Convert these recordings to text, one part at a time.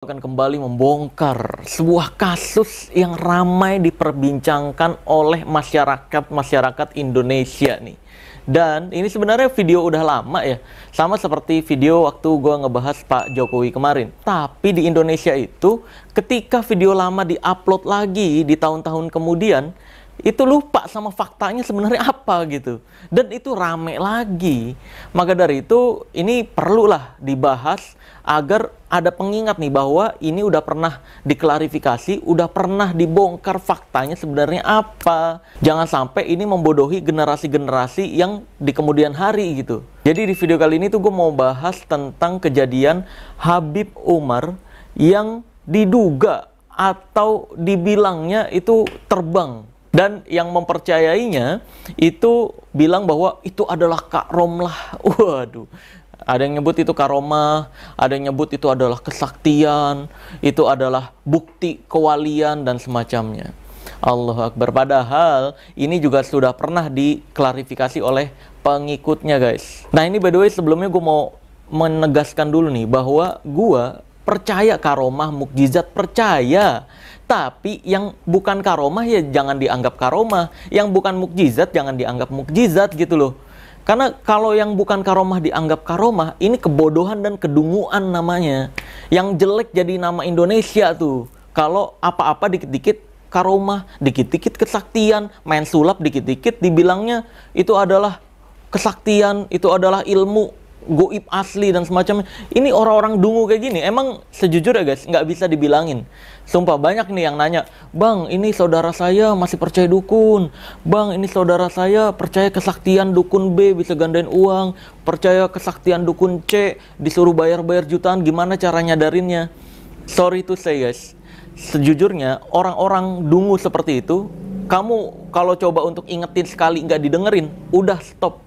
Akan kembali membongkar sebuah kasus yang ramai diperbincangkan oleh masyarakat Indonesia nih. Dan ini sebenarnya video udah lama ya, sama seperti video waktu gua ngebahas Pak Jokowi kemarin. Tapi di Indonesia itu ketika video lama diupload lagi di tahun-tahun kemudian, itu lupa sama faktanya sebenarnya apa gitu, dan itu rame lagi. Maka dari itu ini perlulah dibahas agar ada pengingat nih bahwa ini udah pernah diklarifikasi, udah pernah dibongkar faktanya sebenarnya apa. Jangan sampai ini membodohi generasi-generasi yang di kemudian hari gitu. Jadi di video kali ini tuh gue mau bahas tentang kejadian Habib Umar yang diduga atau dibilangnya itu terbang. Dan yang mempercayainya itu bilang bahwa itu adalah karomah. Waduh, ada yang nyebut itu karomah, ada yang nyebut itu adalah kesaktian, itu adalah bukti kewalian dan semacamnya. Allahu Akbar. Padahal ini juga sudah pernah diklarifikasi oleh pengikutnya, guys. Nah ini by the way sebelumnya gue mau menegaskan dulu nih bahwa gue percaya karomah, mukjizat, percaya. Tapi yang bukan karomah ya jangan dianggap karomah, yang bukan mukjizat jangan dianggap mukjizat gitu loh. Karena kalau yang bukan karomah dianggap karomah, ini kebodohan dan kedunguan namanya. Yang jelek jadi nama Indonesia tuh. Kalau apa-apa dikit-dikit karomah, dikit-dikit kesaktian, main sulap dikit-dikit dibilangnya itu adalah kesaktian, itu adalah ilmu goib asli dan semacamnya. Ini orang-orang dungu kayak gini emang sejujurnya guys nggak bisa dibilangin. Sumpah banyak nih yang nanya, bang ini saudara saya masih percaya dukun, bang ini saudara saya percaya kesaktian dukun B bisa gandain uang, percaya kesaktian dukun C disuruh bayar-bayar jutaan, gimana cara nyadarinnya? Sorry to say guys, sejujurnya orang-orang dungu seperti itu, kamu kalau coba untuk ingetin sekali nggak didengerin, udah stop.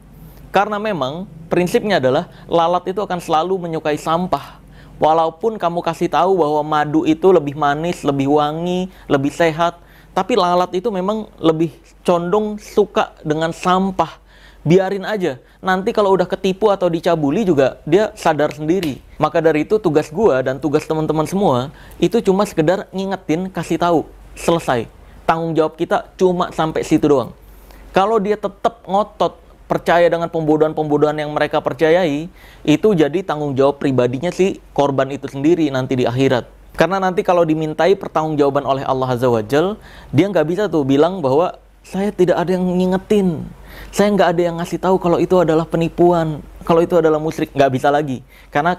Karena memang prinsipnya adalah lalat itu akan selalu menyukai sampah. Walaupun kamu kasih tahu bahwa madu itu lebih manis, lebih wangi, lebih sehat, tapi lalat itu memang lebih condong suka dengan sampah. Biarin aja. Nanti kalau udah ketipu atau dicabuli juga dia sadar sendiri. Maka dari itu tugas gua dan tugas teman-teman semua itu cuma sekedar ngingetin, kasih tahu, selesai. Tanggung jawab kita cuma sampai situ doang. Kalau dia tetap ngotot percaya dengan pembodohan-pembodohan yang mereka percayai, itu jadi tanggung jawab pribadinya si korban itu sendiri nanti di akhirat. Karena nanti kalau dimintai pertanggungjawaban oleh Allah Azza wa Jal, dia nggak bisa tuh bilang bahwa saya tidak ada yang ngingetin, saya nggak ada yang ngasih tahu kalau itu adalah penipuan, kalau itu adalah musyrik. Nggak bisa lagi, karena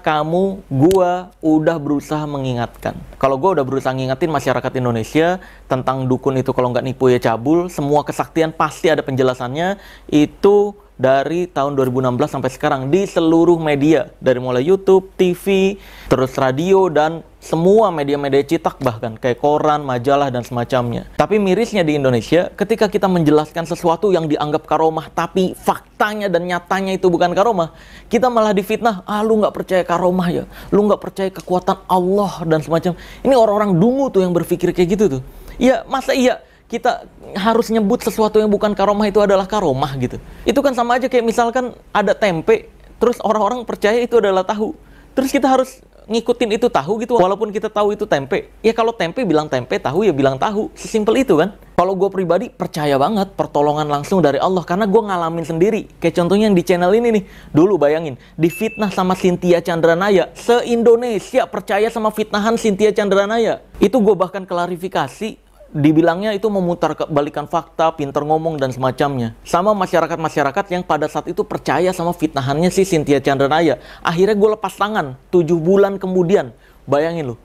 gua udah berusaha mengingatkan. Kalau gua udah berusaha ngingetin masyarakat Indonesia tentang dukun itu kalau nggak nipu ya cabul, semua kesaktian pasti ada penjelasannya. Itu dari tahun 2016 sampai sekarang di seluruh media, dari mulai YouTube, TV, terus radio, dan semua media-media cetak bahkan kayak koran, majalah, dan semacamnya. Tapi mirisnya di Indonesia, ketika kita menjelaskan sesuatu yang dianggap karomah tapi faktanya dan nyatanya itu bukan karomah, kita malah difitnah, lu nggak percaya karomah ya, lu nggak percaya kekuatan Allah dan semacam. Ini orang-orang dungu tuh yang berpikir kayak gitu tuh. Ya masa iya kita harus nyebut sesuatu yang bukan karomah itu adalah karomah gitu. Itu kan sama aja kayak misalkan ada tempe, terus orang-orang percaya itu adalah tahu. Terus kita harus ngikutin itu tahu gitu, walaupun kita tahu itu tempe. Ya kalau tempe bilang tempe, tahu ya bilang tahu. Sesimpel itu kan. Kalau gue pribadi percaya banget pertolongan langsung dari Allah, karena gue ngalamin sendiri. Kayak contohnya yang di channel ini nih. Dulu bayangin, difitnah sama Cynthia Chandranaya. Se-Indonesia percaya sama fitnahan Cynthia Chandranaya. Itu gue bahkan klarifikasi. Dibilangnya itu memutar balikan fakta, pinter ngomong, dan semacamnya. Sama masyarakat-masyarakat yang pada saat itu percaya sama fitnahannya si Cynthia Chandranaya. Akhirnya gue lepas tangan 7 bulan kemudian. Bayangin loh.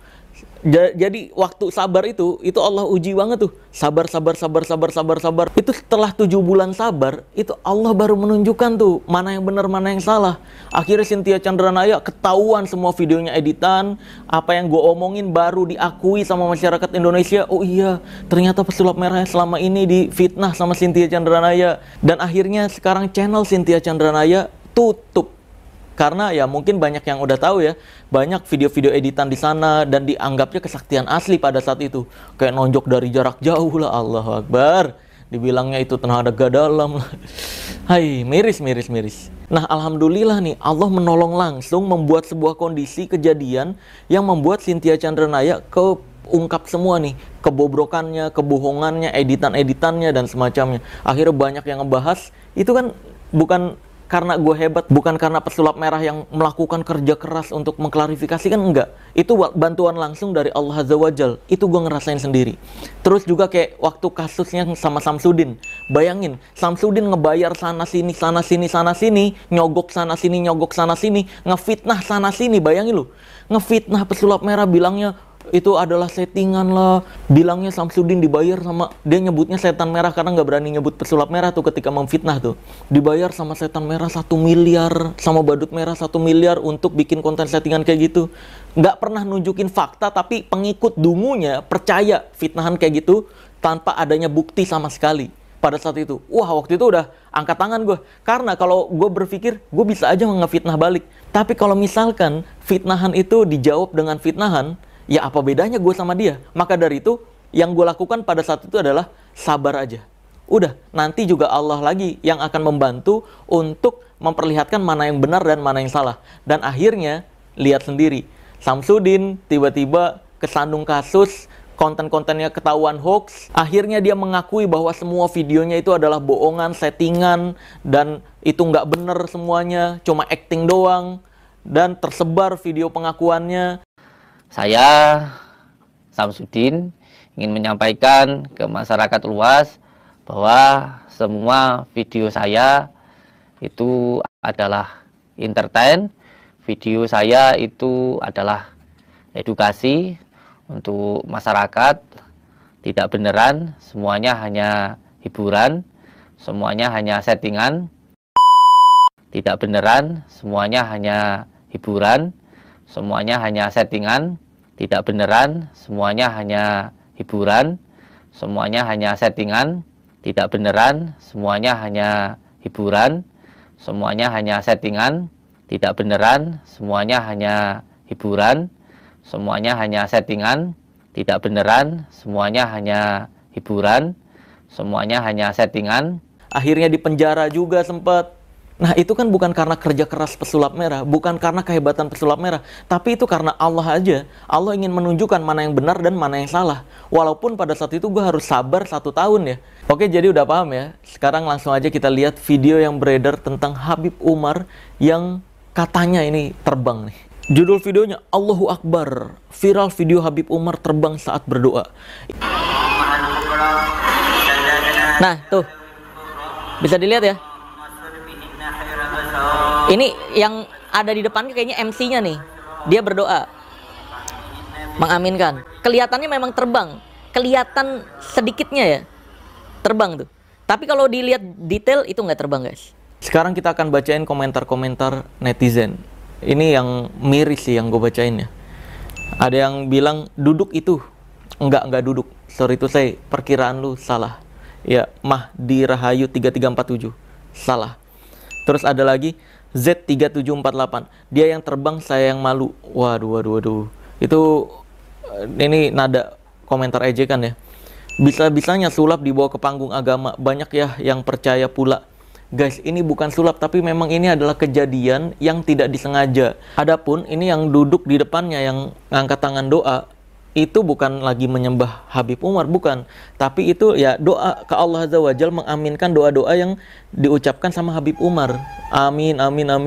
Jadi waktu sabar itu Allah uji banget tuh. Sabar. Itu setelah 7 bulan sabar, itu Allah baru menunjukkan tuh mana yang benar, mana yang salah. Akhirnya Cynthia Chandranaya ketahuan semua videonya editan, apa yang gue omongin baru diakui sama masyarakat Indonesia. Oh iya, ternyata pesulap merah selama ini difitnah sama Cynthia Chandranaya. Dan akhirnya sekarang channel Cynthia Chandranaya tutup. Karena ya mungkin banyak yang udah tahu ya, banyak video-video editan di sana dan dianggapnya kesaktian asli pada saat itu. Kayak nonjok dari jarak jauh lah, Allahu Akbar. dibilangnya itu tenaga dalam. Hai, miris. Nah, alhamdulillah nih, Allah menolong langsung membuat sebuah kondisi kejadian yang membuat Cynthia Chandranaya keungkap semua nih, kebobrokannya, kebohongannya, editan-editannya dan semacamnya. Akhirnya banyak yang ngebahas, itu kan bukan karena gue hebat, bukan karena pesulap merah yang melakukan kerja keras untuk mengklarifikasi, kan enggak. Itu bantuan langsung dari Allah Azza wa Jal. Itu gue ngerasain sendiri. Terus juga kayak waktu kasusnya sama Samsudin. Bayangin, Samsudin ngebayar sana sini, nyogok sana sini, ngefitnah sana sini. Bayangin lu, ngefitnah pesulap merah, bilangnya itu adalah settingan lah, bilangnya Samsudin dibayar sama, dia nyebutnya setan merah karena nggak berani nyebut pesulap merah tuh ketika memfitnah tuh, dibayar sama setan merah 1 miliar, sama badut merah 1 miliar untuk bikin konten settingan kayak gitu. Nggak pernah nunjukin fakta, tapi pengikut dungunya percaya fitnahan kayak gitu tanpa adanya bukti sama sekali. Pada saat itu, wah, waktu itu udah angkat tangan gue, karena kalau gue berpikir gue bisa aja ngefitnah balik, tapi kalau misalkan fitnahan itu dijawab dengan fitnahan, ya apa bedanya gue sama dia? Maka dari itu, yang gue lakukan pada saat itu adalah sabar aja. Udah, nanti juga Allah lagi yang akan membantu untuk memperlihatkan mana yang benar dan mana yang salah. Dan akhirnya, lihat sendiri, Samsudin tiba-tiba kesandung kasus, konten-kontennya ketahuan hoax. Akhirnya dia mengakui bahwa semua videonya itu adalah bohongan, settingan, dan itu nggak bener semuanya, cuma acting doang. Dan tersebar video pengakuannya. Saya, Samsudin, ingin menyampaikan ke masyarakat luas bahwa semua video saya itu adalah entertain, video saya itu adalah edukasi untuk masyarakat, tidak beneran, semuanya hanya hiburan, semuanya hanya settingan, tidak beneran, semuanya hanya hiburan, semuanya hanya settingan, tidak beneran, semuanya hanya hiburan, semuanya hanya settingan, tidak beneran, semuanya hanya hiburan, semuanya hanya settingan, tidak beneran, semuanya hanya hiburan, semuanya hanya settingan, tidak beneran, semuanya hanya hiburan, semuanya hanya settingan. Akhirnya dipenjara juga sempat. Nah, itu kan bukan karena kerja keras pesulap merah, bukan karena kehebatan pesulap merah, tapi itu karena Allah aja. Allah ingin menunjukkan mana yang benar dan mana yang salah. Walaupun pada saat itu gue harus sabar 1 tahun ya. Oke, jadi udah paham ya. Sekarang langsung aja kita lihat video yang beredar tentang Habib Umar yang katanya ini terbang nih. Judul videonya, Allahu Akbar. Viral video Habib Umar terbang saat berdoa. Nah, tuh. Bisa dilihat ya. Ini yang ada di depannya kayaknya MC-nya nih. Dia berdoa, mengaminkan. Kelihatannya memang terbang. Kelihatan sedikitnya ya, terbang tuh. Tapi kalau dilihat detail itu nggak terbang, guys. Sekarang kita akan bacain komentar-komentar netizen. Ini yang miris sih yang gue bacain ya. Ada yang bilang, duduk itu. Enggak duduk. Sorry to say, perkiraan lu salah. Ya, Mahdi Rahayu 3347. Salah. Terus ada lagi Z3748, dia yang terbang, saya yang malu. Waduh. Itu ini nada komentar ejekan ya. Bisa-bisanya sulap dibawa ke panggung agama. Banyak ya yang percaya pula. Guys, ini bukan sulap, tapi memang ini adalah kejadian yang tidak disengaja. Adapun ini yang duduk di depannya yang ngangkat tangan doa, itu bukan lagi menyembah Habib Umar, bukan. Tapi itu ya doa ke Allah Azza wa Jalla, mengaminkan doa-doa yang diucapkan sama Habib Umar. Amin.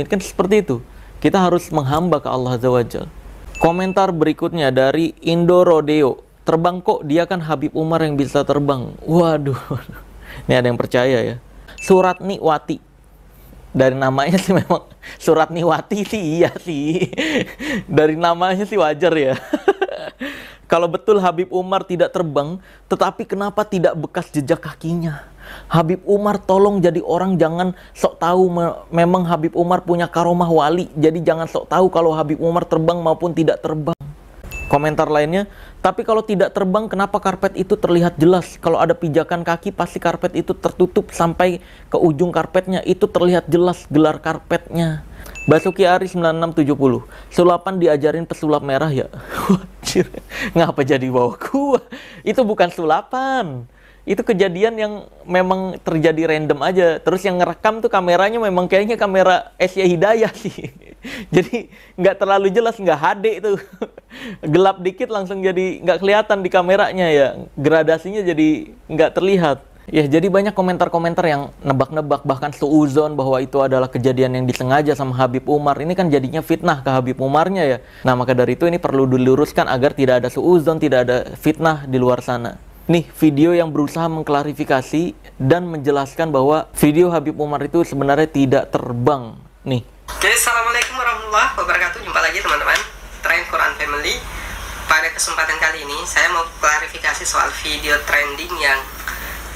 Kan seperti itu. Kita harus menghamba ke Allah Azza wa Jalla. Komentar berikutnya dari Indo Rodeo. Terbang kok, dia kan Habib Umar yang bisa terbang. Waduh. Ini ada yang percaya ya. Suratniwati. Dari namanya sih memang Suratniwati sih, iya sih. Dari namanya sih wajar ya. Kalau betul Habib Umar tidak terbang, tetapi kenapa tidak bekas jejak kakinya? Habib Umar tolong jadi orang jangan sok tahu memang Habib Umar punya karomah wali. Jadi jangan sok tahu kalau Habib Umar terbang maupun tidak terbang. Komentar lainnya, tapi kalau tidak terbang kenapa karpet itu terlihat jelas? Kalau ada pijakan kaki pasti karpet itu tertutup sampai ke ujung karpetnya. Itu terlihat jelas gelar karpetnya. Basuki Ari 9670, sulapan diajarin pesulap merah ya. Wajir, ngapa jadi bawa gua? Itu bukan sulapan. itu kejadian yang memang terjadi random aja. Terus yang ngerekam tuh kameranya memang kayaknya kamera Asia Hidayah sih. Jadi nggak terlalu jelas, nggak HD itu. Gelap dikit langsung jadi nggak kelihatan di kameranya ya. Gradasinya jadi nggak terlihat. Ya, jadi banyak komentar-komentar yang nebak-nebak, bahkan suuzon bahwa itu adalah kejadian yang disengaja sama Habib Umar. Ini kan jadinya fitnah ke Habib Umarnya ya. Nah, maka dari itu ini perlu diluruskan agar tidak ada suuzon, tidak ada fitnah di luar sana. Nih, video yang berusaha mengklarifikasi dan menjelaskan bahwa video Habib Umar itu sebenarnya tidak terbang. Nih. Oke, assalamualaikum warahmatullahi wabarakatuh. Jumpa lagi teman-teman, Trend Quran Family. Pada kesempatan kali ini saya mau klarifikasi soal video trending yang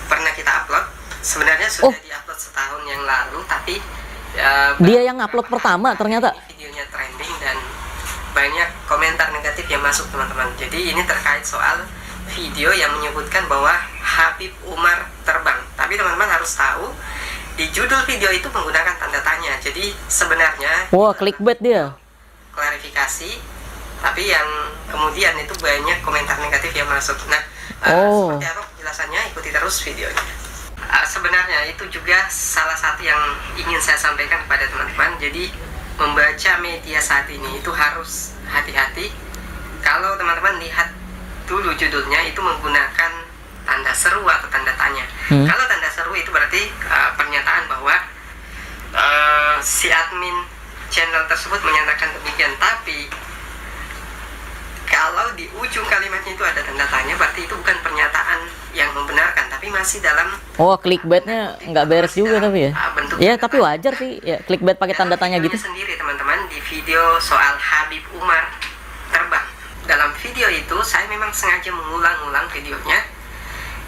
pernah kita upload. Sebenarnya sudah diupload setahun yang lalu, tapi dia yang upload pertama ternyata. Videonya trending dan banyak komentar negatif yang masuk teman-teman. Jadi ini terkait soal video yang menyebutkan bahwa Habib Umar terbang. Tapi teman-teman harus tahu di judul video itu menggunakan tanda tanya. Jadi sebenarnya clickbait dia. Klarifikasi, tapi yang kemudian itu banyak komentar negatif yang masuk. Nah, seperti apa penjelasannya? Ikuti terus videonya. Sebenarnya itu juga salah satu yang ingin saya sampaikan kepada teman-teman. Jadi membaca media saat ini itu harus hati-hati. Kalau teman-teman lihat dulu judulnya itu menggunakan tanda seru atau tanda tanya. Kalau tanda seru itu berarti pernyataan bahwa si admin channel tersebut menyatakan demikian. Tapi kalau di ujung kalimatnya itu ada tanda tanya, berarti itu bukan pernyataan yang membenarkan, tapi masih dalam clickbaitnya nggak beres juga tapi ya. Ya tapi wajar sih ya clickbait pakai tanda tanya gitu. Sendiri teman-teman di video soal Habib Umar terbang. Dalam video itu saya memang sengaja mengulang-ulang videonya.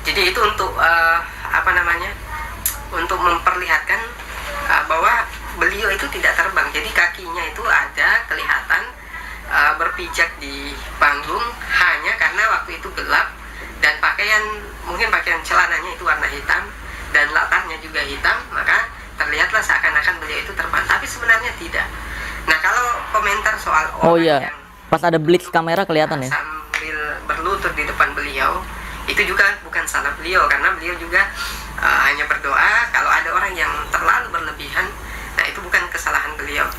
Jadi itu untuk untuk memperlihatkan bahwa beliau itu tidak terbang. Jadi kakinya itu ada kelihatan berpijak di panggung hanya karena waktu itu gelap dan mungkin pakaian celananya itu warna hitam dan latarnya juga hitam, maka terlihatlah seakan-akan beliau itu terbang, tapi sebenarnya tidak. Nah, kalau komentar soal yang pas ada blitz kamera kelihatan ya sambil berlutut di depan beliau, itu juga bukan salah beliau karena beliau juga hanya berdoa. Kalau ada orang yang terlalu berlebihan, nah itu bukan kesalahan beliau.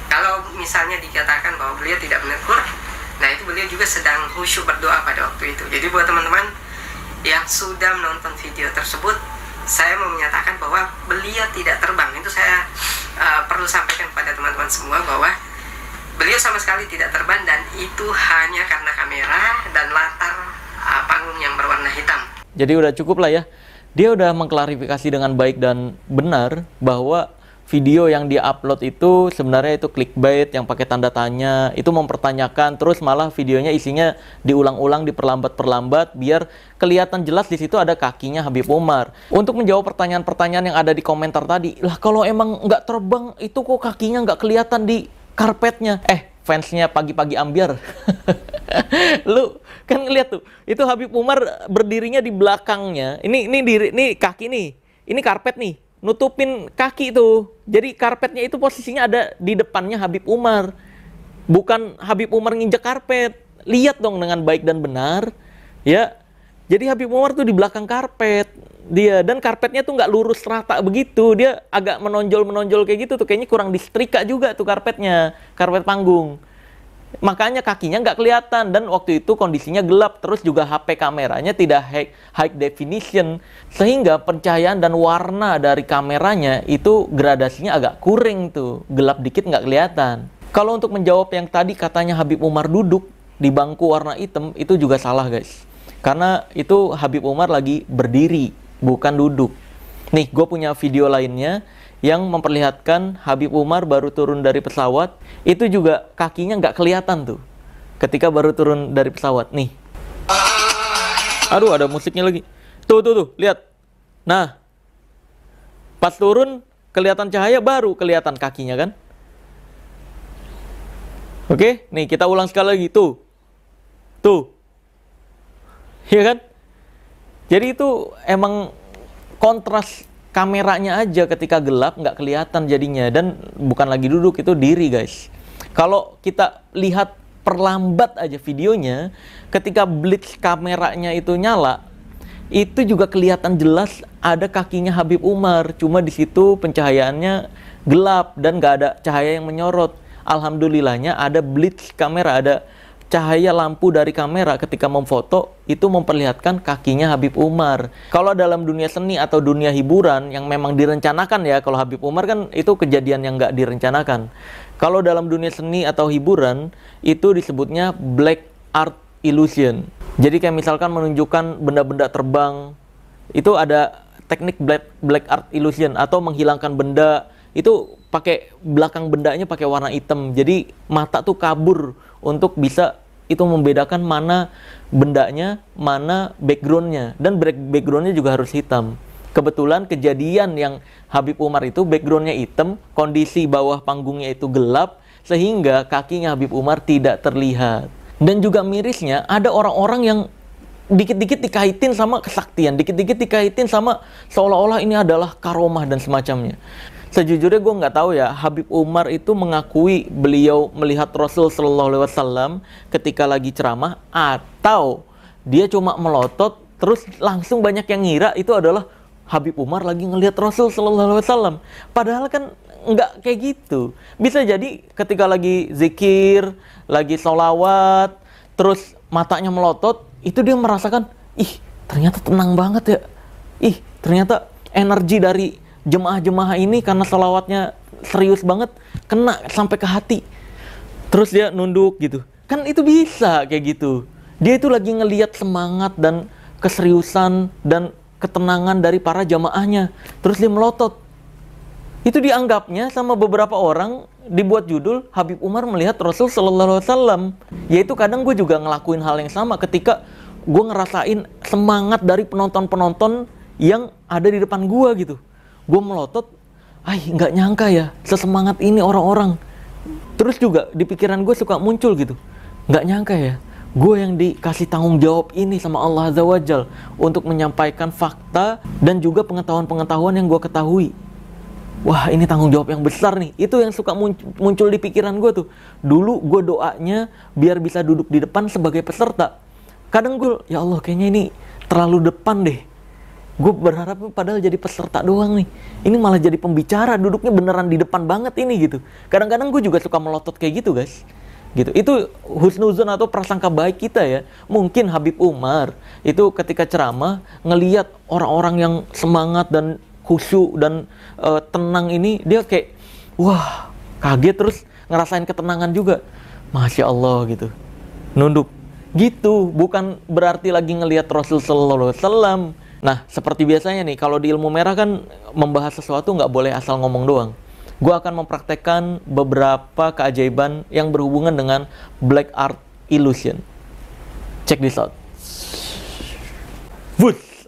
Kalau misalnya dikatakan bahwa beliau tidak menegur, nah itu beliau juga sedang khusyuk berdoa pada waktu itu. Jadi buat teman-teman yang sudah menonton video tersebut, saya mau menyatakan bahwa beliau tidak terbang. Itu saya perlu sampaikan pada teman-teman semua bahwa beliau sama sekali tidak terbang dan itu hanya karena kamera dan latar panggung yang berwarna hitam. Jadi udah cukup lah ya. Dia udah mengklarifikasi dengan baik dan benar bahwa video yang dia upload itu sebenarnya itu clickbait yang pakai tanda tanya, itu mempertanyakan, terus malah videonya isinya diulang-ulang, diperlambat-perlambat biar kelihatan jelas di situ ada kakinya Habib Umar. Untuk menjawab pertanyaan-pertanyaan yang ada di komentar tadi, lah kalau emang nggak terbang itu kok kakinya nggak kelihatan di karpetnya? Fansnya pagi-pagi ambiar. Lu kan ngeliat tuh, itu Habib Umar berdirinya di belakangnya. Ini kaki nih, ini karpet nih. Nutupin kaki tuh. Jadi karpetnya itu posisinya ada di depannya Habib Umar. Bukan Habib Umar nginjek karpet. Lihat dong dengan baik dan benar. Ya. Jadi Habib Umar tuh di belakang karpet. Dia dan karpetnya tuh nggak lurus rata begitu. Dia agak menonjol kayak gitu tuh. Kayaknya kurang disetrika juga tuh karpetnya. Karpet panggung. Makanya kakinya nggak kelihatan dan waktu itu kondisinya gelap, terus juga HP kameranya tidak high definition sehingga pencahayaan dan warna dari kameranya itu gradasinya agak kuring tuh, gelap dikit nggak kelihatan. Kalau untuk menjawab yang tadi katanya Habib Umar duduk di bangku warna hitam, itu juga salah guys, karena itu Habib Umar lagi berdiri bukan duduk. Nih gue punya video lainnya yang memperlihatkan Habib Umar baru turun dari pesawat, itu juga kakinya nggak kelihatan tuh ketika baru turun dari pesawat. Nih, aduh ada musiknya lagi, tuh lihat. Nah, pas turun kelihatan cahaya baru kelihatan kakinya kan. Oke, nih kita ulang sekali lagi, tuh ya kan. Jadi itu emang kontras kameranya aja ketika gelap nggak kelihatan jadinya, dan bukan lagi duduk, itu diri guys. Kalau kita lihat perlambat aja videonya, ketika blitz kameranya itu nyala, itu juga kelihatan jelas ada kakinya Habib Umar. Cuma di situ pencahayaannya gelap dan nggak ada cahaya yang menyorot. Alhamdulillahnya ada blitz kamera, ada cahaya lampu dari kamera ketika memfoto itu memperlihatkan kakinya Habib Umar. Kalau dalam dunia seni atau dunia hiburan yang memang direncanakan ya, kalau Habib Umar kan itu kejadian yang nggak direncanakan. Kalau dalam dunia seni atau hiburan itu disebutnya black art illusion. Jadi kayak misalkan menunjukkan benda-benda terbang, itu ada teknik black art illusion, atau menghilangkan benda itu pakai belakang bendanya pakai warna hitam. Jadi mata tuh kabur untuk bisa itu membedakan mana bendanya, mana backgroundnya, dan backgroundnya juga harus hitam. Kebetulan kejadian yang Habib Umar itu backgroundnya hitam, kondisi bawah panggungnya itu gelap, sehingga kakinya Habib Umar tidak terlihat. Dan juga mirisnya ada orang-orang yang dikit-dikit dikaitin sama kesaktian, dikit-dikit dikaitin sama seolah-olah ini adalah karomah dan semacamnya. Sejujurnya gue nggak tahu ya, Habib Umar itu mengakui beliau melihat Rasul Shallallahu Alaihi Wasallam ketika lagi ceramah, atau dia cuma melotot terus langsung banyak yang ngira itu adalah Habib Umar lagi ngelihat Rasul Shallallahu Alaihi Wasallam. Padahal kan nggak kayak gitu. Bisa jadi ketika lagi zikir, lagi sholawat, terus matanya melotot, itu dia merasakan, ih ternyata tenang banget ya. Ih ternyata energi dari jemaah-jemaah ini karena sholawatnya serius banget, kena sampai ke hati. Terus dia nunduk gitu. Kan itu bisa kayak gitu. Dia itu lagi ngelihat semangat dan keseriusan dan ketenangan dari para jamaahnya. Terus dia melotot. Itu dianggapnya sama beberapa orang dibuat judul Habib Umar melihat Rasul Sallallahu Alaihi Wasallam. Yaitu kadang gue juga ngelakuin hal yang sama ketika gue ngerasain semangat dari penonton-penonton yang ada di depan gue gitu. Gue melotot, nggak nyangka ya sesemangat ini orang-orang. Terus juga di pikiran gue suka muncul gitu, nggak nyangka ya gue yang dikasih tanggung jawab ini sama Allah Azza wa Jal untuk menyampaikan fakta dan juga pengetahuan-pengetahuan yang gue ketahui. Wah ini tanggung jawab yang besar nih. Itu yang suka muncul di pikiran gue tuh. Dulu gue doanya biar bisa duduk di depan sebagai peserta. Kadang gue, ya Allah kayaknya ini terlalu depan deh. Gue berharap padahal jadi peserta doang nih. Ini malah jadi pembicara, duduknya beneran di depan banget ini gitu. Kadang-kadang gue juga suka melotot kayak gitu guys. Gitu. Itu husnuzon atau prasangka baik kita ya. Mungkin Habib Umar itu ketika ceramah ngelihat orang-orang yang semangat dan khusyuk dan tenang ini, dia kayak wah kaget, terus ngerasain ketenangan juga. Masya Allah gitu, nunduk gitu, bukan berarti lagi ngelihat Rasul Sallallahu Alaihi Wasallam. Nah seperti biasanya nih, kalau di ilmu merah kan membahas sesuatu nggak boleh asal ngomong doang. Gue akan mempraktekkan beberapa keajaiban yang berhubungan dengan black art illusion. Check this out.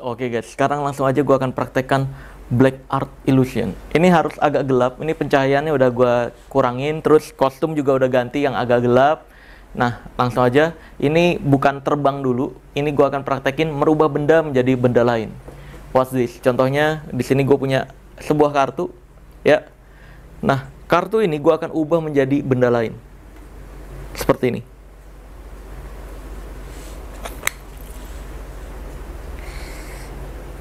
Oke guys, sekarang langsung aja gue akan praktekkan black art illusion. Ini harus agak gelap. Ini pencahayaannya udah gue kurangin, terus kostum juga udah ganti yang agak gelap. Nah langsung aja, ini bukan terbang dulu. Ini gue akan praktekin merubah benda menjadi benda lain. Watch this. Contohnya di sini gue punya sebuah kartu, ya. Nah kartu ini gue akan ubah menjadi benda lain. Seperti ini.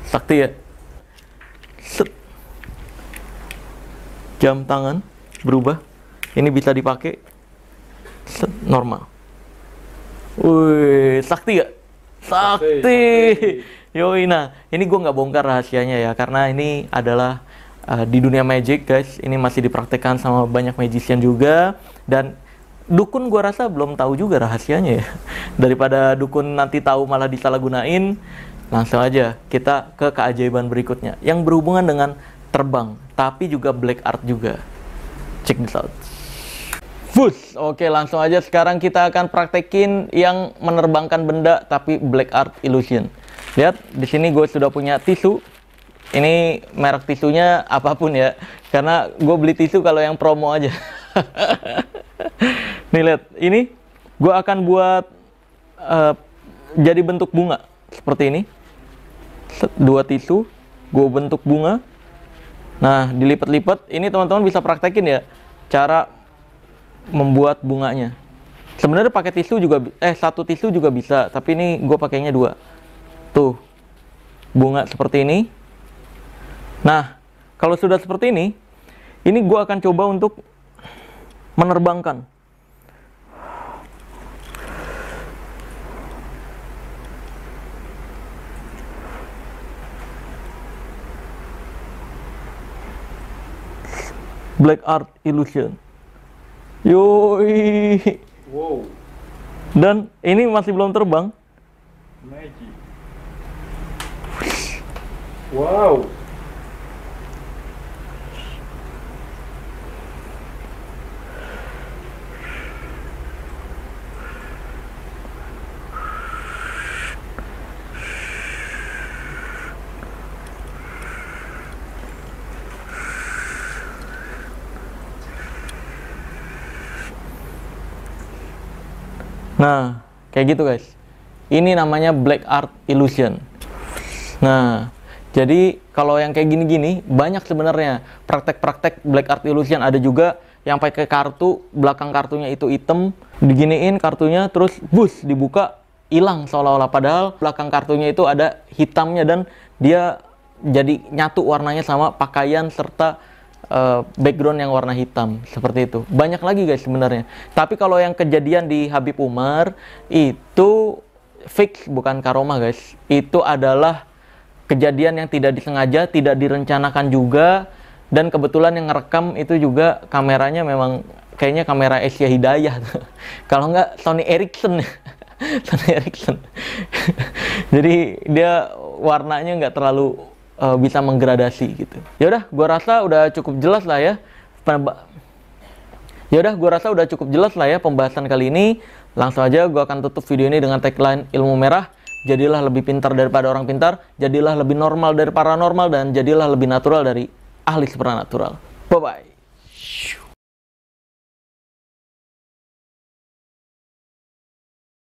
Sakti ya. Set. Jam tangan berubah. Ini bisa dipakai. Set. Normal. Wih, sakti gak? Sakti. Yoi, nah ini gue nggak bongkar rahasianya ya, karena ini adalah di dunia magic guys. Ini masih dipraktekkan sama banyak magician juga, dan dukun gue rasa belum tahu juga rahasianya ya. Daripada dukun nanti tahu malah disalahgunain, langsung aja kita ke keajaiban berikutnya yang berhubungan dengan terbang, tapi juga black art juga. Check this out. Oke, langsung aja sekarang kita akan praktekin yang menerbangkan benda tapi black art illusion. Lihat, di sini gue sudah punya tisu. Ini merek tisunya apapun ya, karena gue beli tisu kalau yang promo aja. Nih lihat, ini gue akan buat jadi bentuk bunga seperti ini. Dua tisu, gue bentuk bunga. Nah, dilipat-lipat. Ini teman-teman bisa praktekin ya cara membuat bunganya. Sebenarnya pakai tisu juga, satu tisu juga bisa, tapi ini gue pakainya dua. Tuh, bunga seperti ini. Nah, kalau sudah seperti ini gue akan coba untuk menerbangkan. Black Art Illusion. Yoi. Wow. Dan ini masih belum terbang. Magic. Wow. Nah, kayak gitu guys. Ini namanya Black Art Illusion. Nah, jadi kalau yang kayak gini-gini banyak sebenarnya praktek-praktek Black Art Illusion. Ada juga yang pakai kartu, belakang kartunya itu hitam, diginiin kartunya terus bus dibuka hilang seolah-olah, padahal belakang kartunya itu ada hitamnya dan dia jadi nyatu warnanya sama pakaian serta background yang warna hitam seperti itu. Banyak lagi guys sebenarnya. Tapi kalau yang kejadian di Habib Umar itu fix, bukan karomah guys. Itu adalah kejadian yang tidak disengaja, tidak direncanakan juga, dan kebetulan yang ngerekam itu juga kameranya memang kayaknya kamera Asia Hidayah. Kalau nggak Sony Ericsson. Sony Ericsson. Jadi dia warnanya nggak terlalu bisa menggradasi gitu. Yaudah, gua rasa udah cukup jelas lah ya. Pembahasan kali ini. Langsung aja gua akan tutup video ini dengan tagline ilmu merah. Jadilah lebih pintar daripada orang pintar, jadilah lebih normal dari paranormal, dan jadilah lebih natural dari ahli supranatural. Bye bye.